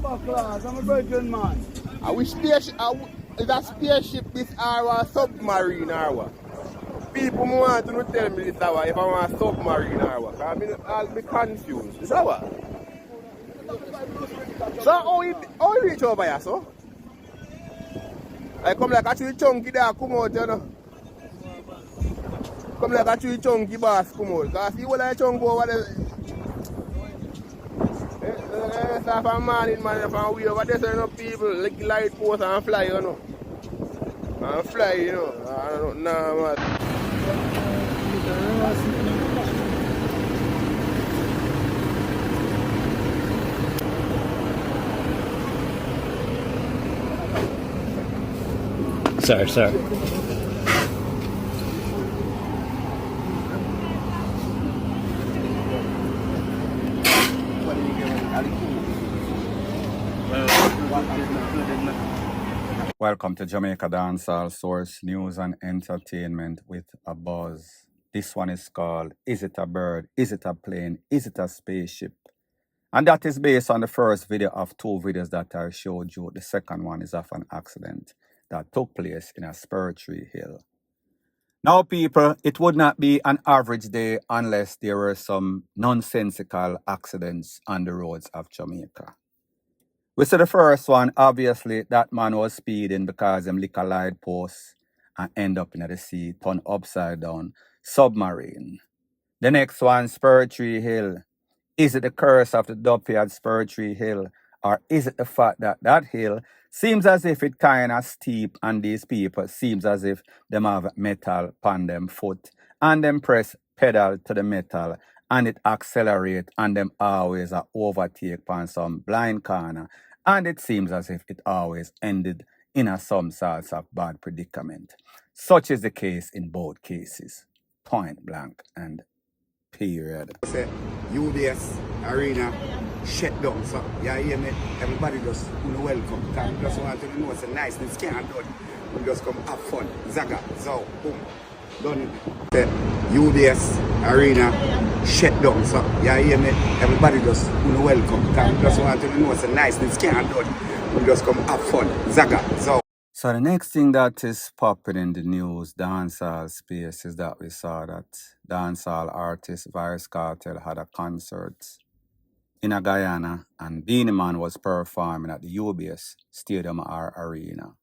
Class, I'm a virgin man. I wish spaceship, is a spaceship this or a submarine or what? People want to tell me this hour if I want a submarine or what. I'll be confused. This hour. So how you reach over here, so? I come like a tree chunky there, come out, you know. Come like a tree chunky boss, come out. Because see what I chunk over there. Start from morning, man, from way over there, so you know, people like light post and fly, you know. And fly, you know. I don't know, man. Sorry. Welcome to Jamaica Dancehall Source News and Entertainment with a Buzz. This one is called Is It a Bird? Is it a Plane? Is it a Spaceship? And that is based on the first video of two videos that I showed you. The second one is of an accident that took place in a Spurtree Hill. Now, people, it would not be an average day unless there were some nonsensical accidents on the roads of Jamaica. We see the first one, obviously, that man was speeding because him lick a light post and end up in the sea, turn upside down, submarine. The next one, Spurtree Hill. Is it the curse of the dumpy at Spurtree Hill? Or is it the fact that that hill seems as if it kind of steep and these people seems as if them have metal on them foot and them press pedal to the metal and it accelerate and them always are overtake on some blind corner and it seems as if it always ended in a some sorts of bad predicament. Such is the case in both cases. Point blank and period. Say UBS arena shut down, so you hear me? Everybody just welcome. Because we just want to know it's a nice, it's can't do it. We just come have fun. Zaga, so boom. Done it. Say UBS arena shut down, so you hear me? Everybody just welcome. Because we just want to know it's a nice, it's can't do it. We just come have fun. Zaga, so. So the next thing that is popping in the news, dancehall space, is that we saw that dancehall artist Virus Cartel had a concert in a Guyana and Beenie Man was performing at the UBS Stadium or Arena.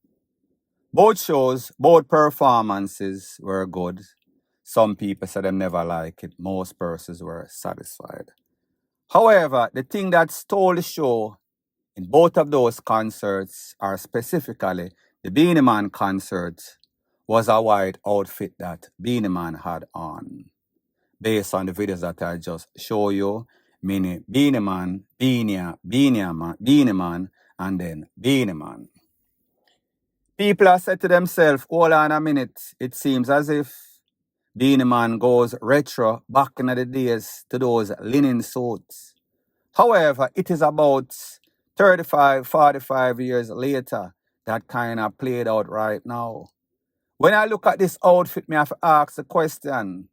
Both shows, both performances were good. Some people said they never liked it. Most persons were satisfied. However, the thing that stole the show in both of those concerts, or specifically the Beenie Man concert, was a white outfit that Beenie Man had on. Based on the videos that I just show you, meaning Beenie Man, Beenie Man, and then Beenie Man. People have said to themselves, hold on a minute, it seems as if Beenie Man goes retro back in the days to those linen suits. However, it is about 35, 45 years later that kind of played out right now. When I look at this outfit, me have to ask the question,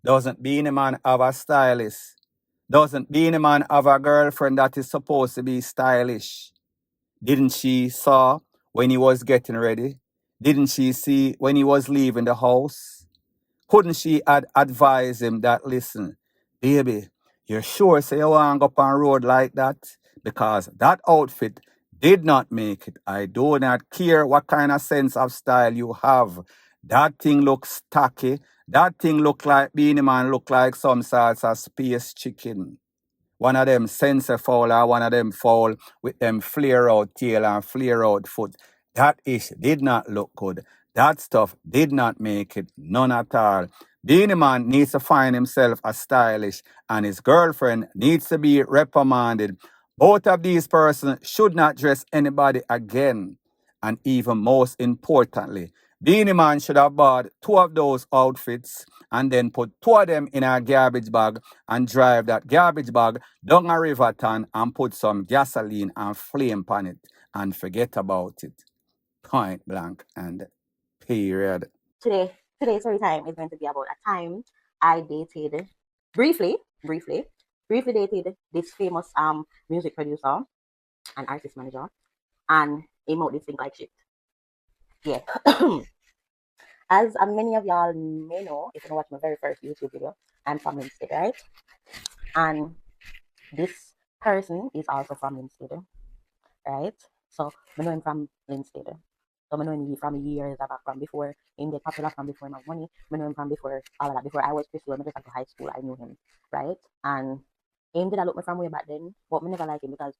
doesn't Beenie Man have a stylist? Doesn't Beenie Man have a girlfriend that is supposed to be stylish? Didn't she saw when he was getting ready? Didn't she see when he was leaving the house? Couldn't she advise him that, listen, baby, you're sure say you want to go up on road like that? Because that outfit did not make it. I do not care what kind of sense of style you have. That thing looks tacky. That thing look like Beenie Man look like some sorts of space chicken. One of them sensor fowl or one of them fowl with them flare out tail and flare out foot. That ish did not look good. That stuff did not make it, none at all. Beenie Man needs to find himself a stylish and his girlfriend needs to be reprimanded. Both of these persons should not dress anybody again. And even most importantly, Beenie Man should have bought 2 of those outfits and then put 2 of them in a garbage bag and drive that garbage bag down a riverton and put some gasoline and flame on it and forget about it. Point blank and period. Today's story time is going to be about a time I dated briefly dated this famous music producer. an artist manager, and him out this thing like shit. Yeah. As many of y'all may know, if you watch my very first YouTube video, I'm from Linstead, right? And this person is also from Linstead, right? So I know him from Linstead. So I know him from years back, from before him get popular, from before him have money. I know him from before all of that. Before I was Christian, when I just went to high school, I knew him, right? And him did I look me from way back then, but I never like him because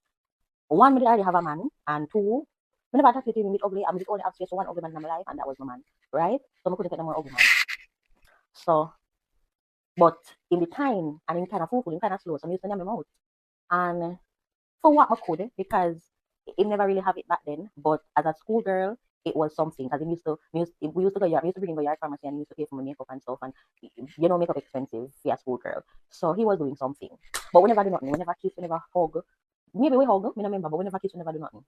one, I did already have a man, and two, I never attracted to him with ugly. I'm just only have space for one ugly man in my life, and that was my man, right? So I couldn't get no more ugly man. So, but in the time, and in kind of fool, in kind of slow, so I used to name him out. And for what I could, because he never really have it back then, but as a schoolgirl, it was something. Because we used to go yard, we used to bring him to yard pharmacy, and he used to pay for my makeup and stuff, and you know, makeup expensive for a schoolgirl. So he was doing something. But we never do nothing. We never kiss, we never hug. Maybe we hug, I don't remember, but we never kiss, we never do nothing.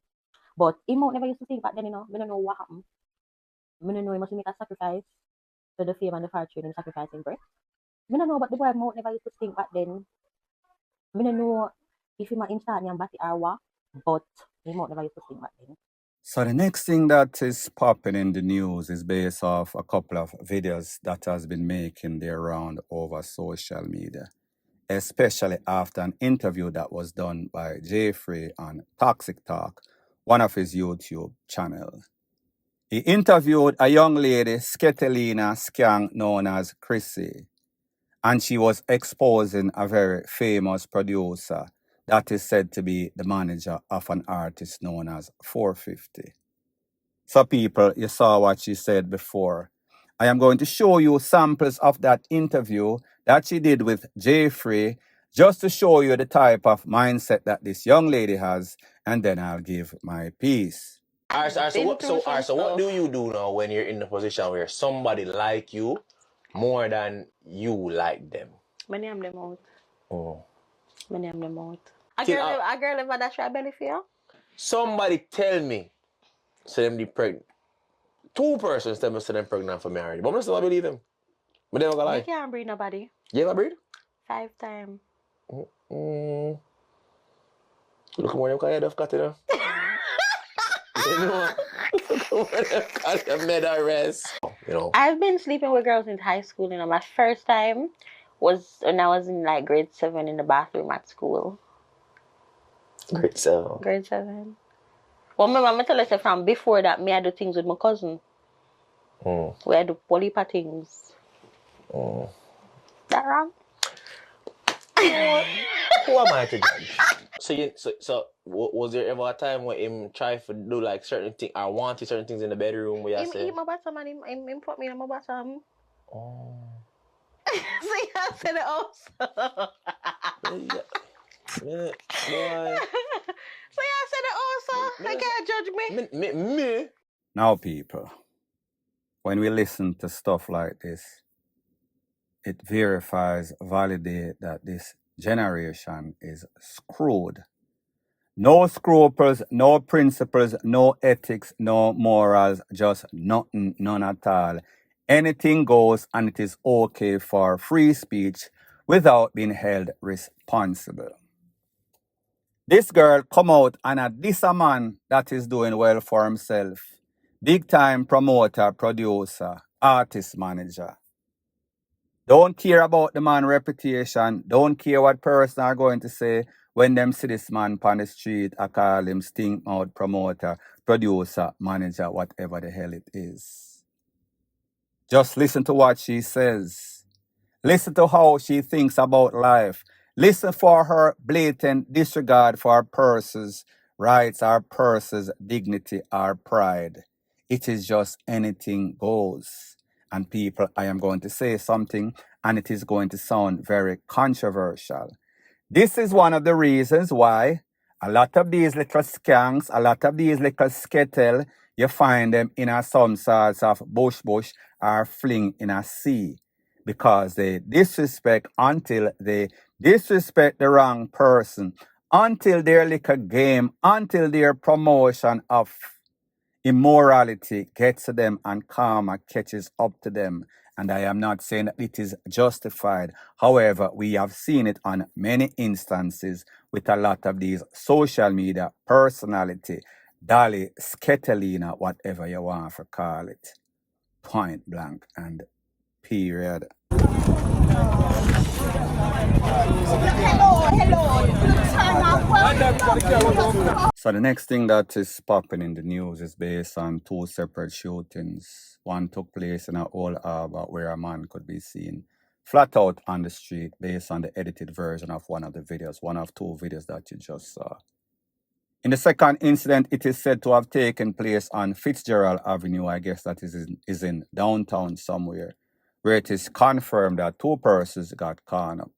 But him out never used to think back then, you know. I don't know what happened. I don't know, he must make a sacrifice to the fame and the fortune and sacrificing breath. I don't know, but the boy out never used to think back then. I don't know if he might start and batty or what, but him out never used to think back then. So the next thing that is popping in the news is based off a couple of videos that has been making their round over social media, especially after an interview that was done by Jeffrey on Toxic Talk, one of his YouTube channels. He interviewed a young lady, Sketelina Skang, known as Chrissy, and she was exposing a very famous producer that is said to be the manager of an artist known as 450. So people, you saw what she said before. I am going to show you samples of that interview that she did with Jeffrey, just to show you the type of mindset that this young lady has, and then I'll give my piece. So what do you do now when you're in the position where somebody like you more than you like them? My name them out. Oh. My name them out. A girl ever that try belly for you? Somebody tell me, so them the pregnant. Two persons tell me so them pregnant for me already. But I still believe them. But they don't gonna lie. You can't breed nobody. You ever breed? 5 times. Look more them kind of cut it up. You know, you know. I've been sleeping with girls in high school. You know, my first time was when I was in like grade 7 in the bathroom at school. Grade 7. Grade 7. Well, my mama tell us that from before that, me I do things with my cousin. We I do polypa things. That wrong? Who am I to judge? So was there ever a time where him try to do like certain things or wanted certain things in the bedroom where you say? Eat my bottom and him put me in my bottom. Oh. So you said it also. Yeah, boy. So you said it also. You can't judge me. Me? Now, people, when we listen to stuff like this, it verifies, validates that this generation is screwed. No scruples, no principles, no ethics, no morals, just nothing, none at all. Anything goes, and it is okay for free speech without being held responsible. This girl come out and this a man that is doing well for himself. Big time promoter, producer, artist manager. Don't care about the man's reputation. Don't care what person are going to say when them see this man on the street. I call him stink mouth promoter, producer, manager, whatever the hell it is. Just listen to what she says. Listen to how she thinks about life. Listen for her blatant disregard for her person's rights, our person's dignity, our pride. It is just anything goes. And people, I am going to say something, and it is going to sound very controversial. This is one of the reasons why a lot of these little skanks, a lot of these little skettle, you find them in some sorts of bush or fling in a sea. Because they disrespect until they disrespect the wrong person, until their little game, until their promotion of immorality gets to them and karma catches up to them. And I am not saying that it is justified. However, we have seen it on many instances with a lot of these social media personality, Dolly, Sketelina, whatever you want to call it. Point blank and period. So the next thing that is popping in the news is based on two separate shootings. One took place in a Old Harbor where a man could be seen flat out on the street based on the edited version of one of the videos, one of two videos that you just saw. In the second incident, it is said to have taken place on Fitzgerald Avenue, I guess that is in downtown somewhere, where it is confirmed that two persons got caught up.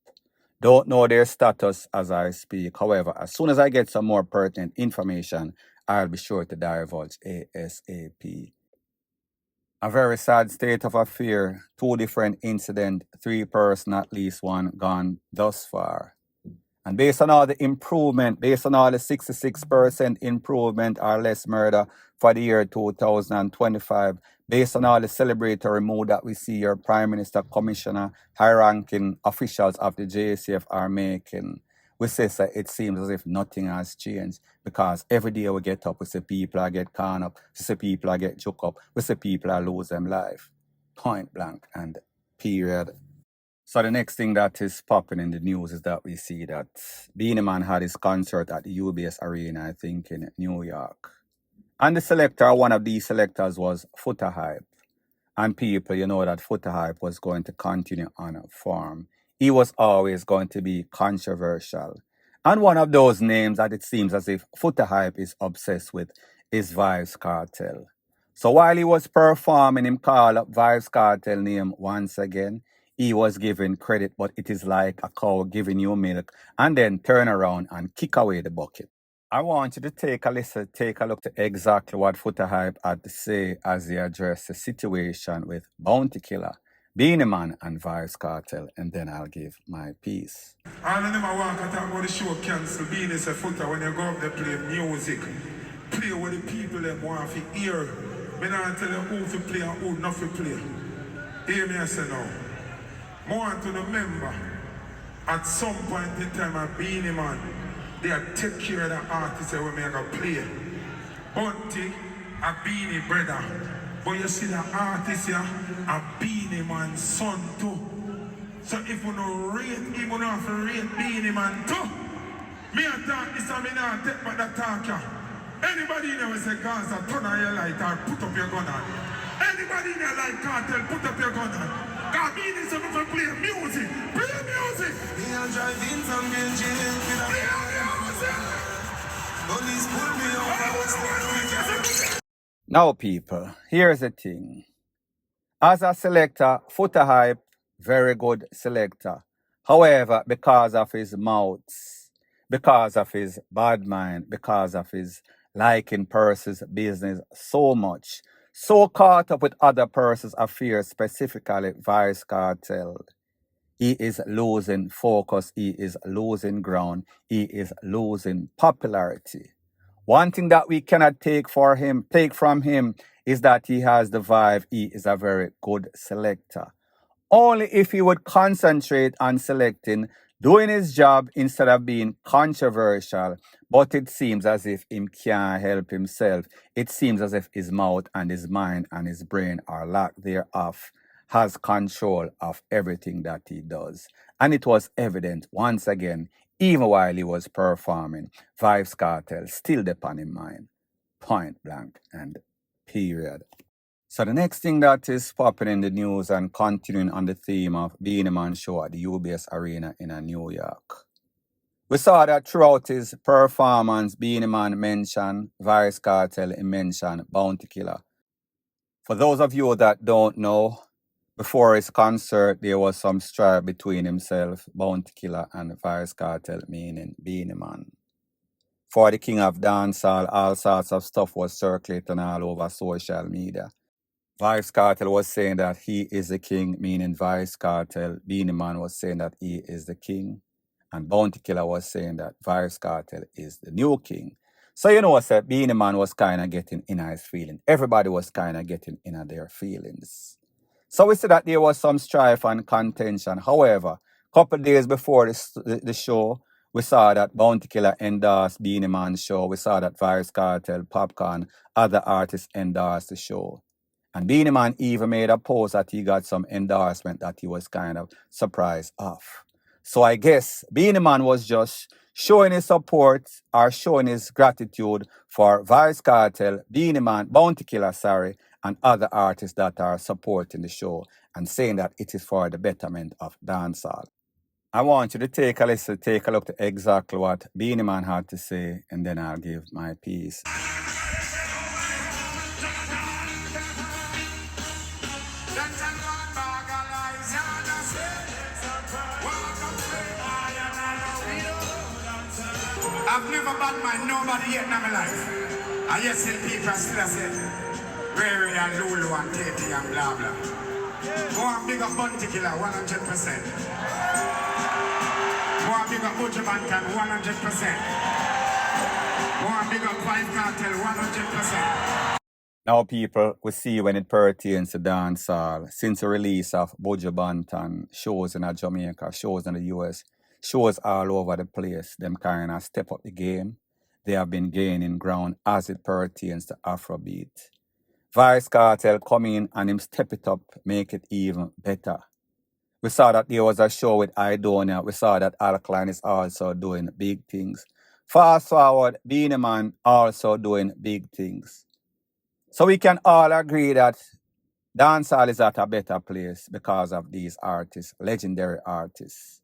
Don't know their status as I speak. However, as soon as I get some more pertinent information, I'll be sure to divulge ASAP. A very sad state of affair. Two different incidents, three persons, at least one gone thus far. And based on all the improvement, based on all the 66% improvement or less murder for the year 2025, based on all the celebratory mood that we see your Prime Minister, Commissioner, high-ranking officials of the JCF are making, we say that it seems as if nothing has changed, because every day we get up, we see people are get caught up, we see people are get joke up, we see people are lose them life. Point blank and period. So the next thing that is popping in the news is that we see that Beenie Man had his concert at the UBS Arena, I think, in New York. And the selector, one of these selectors, was Foota Hype. And people, you know that Foota Hype was going to continue on form. He was always going to be controversial. And one of those names that it seems as if Foota Hype is obsessed with is Vybz Kartel. So while he was performing, him call up Vybz Kartel name once again. He was given credit, but it is like a cow giving you milk and then turn around and kick away the bucket. I want you to take a look to exactly what Foota Hype had to say as he addressed the situation with Bounty Killer, Beenie Man, and Vybz Kartel, and then I'll give my piece. All of them I walk and talk about the show cancel. Beenie say Foota, when you go up there play music, play with the people that want to hear. Me not tell you who to play and who not to play. Hear me I say now. I want to remember, at some point in time, a Beenie Man, they take care of the artists that we make a play. Bunty, a Beenie brother. But you see the artist here, a Beenie Man son too. So if you don't rate him, you don't have to rate Beenie Man too. Me and talk this and me not take back the talk here. Anybody in there say Gaza, turn on your light or put up your gun on. Anybody in there like Cartel, put up your gun on. God, Beenie is supposed to play music. Play music. Me and driving from Belgium. Play music. Police pull me over. Now, people, here's the thing. As a selector, Foota Hype, very good selector. However, because of his mouths, because of his bad mind, because of his liking persons' business so much, so caught up with other persons' affairs, specifically Vybz Kartel, he is losing focus, he is losing ground, he is losing popularity. One thing that we cannot take from him is that he has the vibe, he is a very good selector. Only if he would concentrate on selecting, doing his job instead of being controversial, but it seems as if he can't help himself. It seems as if his mouth and his mind and his brain, or lack thereof, has control of everything that he does. And it was evident once again, even while he was performing, Vybz Kartel still upon his mind. Point blank and period. So the next thing that is popping in the news and continuing on the theme of Beenie Man show at the UBS Arena in New York. We saw that throughout his performance, Beenie Man mentioned Vybz Kartel, he mentioned Bounty Killer. For those of you that don't know, before his concert, there was some strife between himself, Bounty Killer, and Vybz Kartel, meaning Beenie Man. For the king of dancehall, all sorts of stuff was circulating all over social media. Vybz Kartel was saying that he is the king, meaning Vybz Kartel. Beenie Man was saying that he is the king. And Bounty Killer was saying that Vybz Kartel is the new king. So you know what, Beenie Man was kind of getting in his feeling. Everybody was kind of getting in their feelings. So we see that there was some strife and contention. However, couple days before the show, we saw that Bounty Killer endorsed Beenie Man show. We saw that Virus Cartel, Popcorn, other artists endorsed the show. And Beenie Man even made a post that he got some endorsement that he was kind of surprised of. So I guess Beenie Man was just showing his support or showing his gratitude for Virus Cartel, Beenie Man, Bounty Killer, and other artists that are supporting the show and saying that it is for the betterment of dancehall. I want you to take a listen, take a look at exactly what Beenie Man had to say, and then I'll give my piece. I've never bad mind nobody yet in my life. I yet see people still say, Rary and Lulu and Katie and blah blah. Go and big up Bounty Killer 100%. Go and big up Ujaman Can 100%. Go and big up Five Cartel 100%. Now, people, we see when it pertains to dancehall, since the release of Buju Banton, shows in Jamaica, shows in the US, shows all over the place, them kind of step up the game. They have been gaining ground as it pertains to Afrobeat. Vice Cartel come in and him step it up, make it even better. We saw that there was a show with Idonia. We saw that Alkaline is also doing big things. Fast forward, Beenie Man also doing big things. So we can all agree that dancehall is at a better place because of these artists, legendary artists.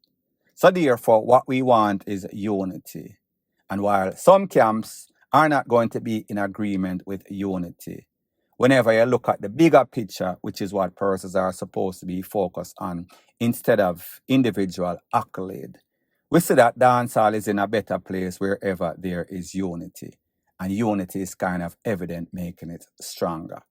So therefore, what we want is unity. And while some camps are not going to be in agreement with unity, whenever you look at the bigger picture, which is what persons are supposed to be focused on, instead of individual accolade, we see that dancehall is in a better place wherever there is unity. And unity is kind of evident, making it stronger.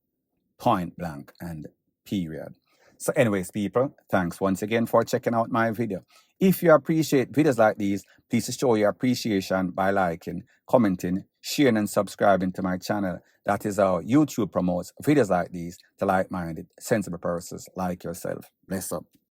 Point blank and period. So anyways, people, thanks once again for checking out my video. If you appreciate videos like these, please show your appreciation by liking, commenting, sharing, and subscribing to my channel. That is how YouTube promotes videos like these to like-minded, sensible persons like yourself. Bless up.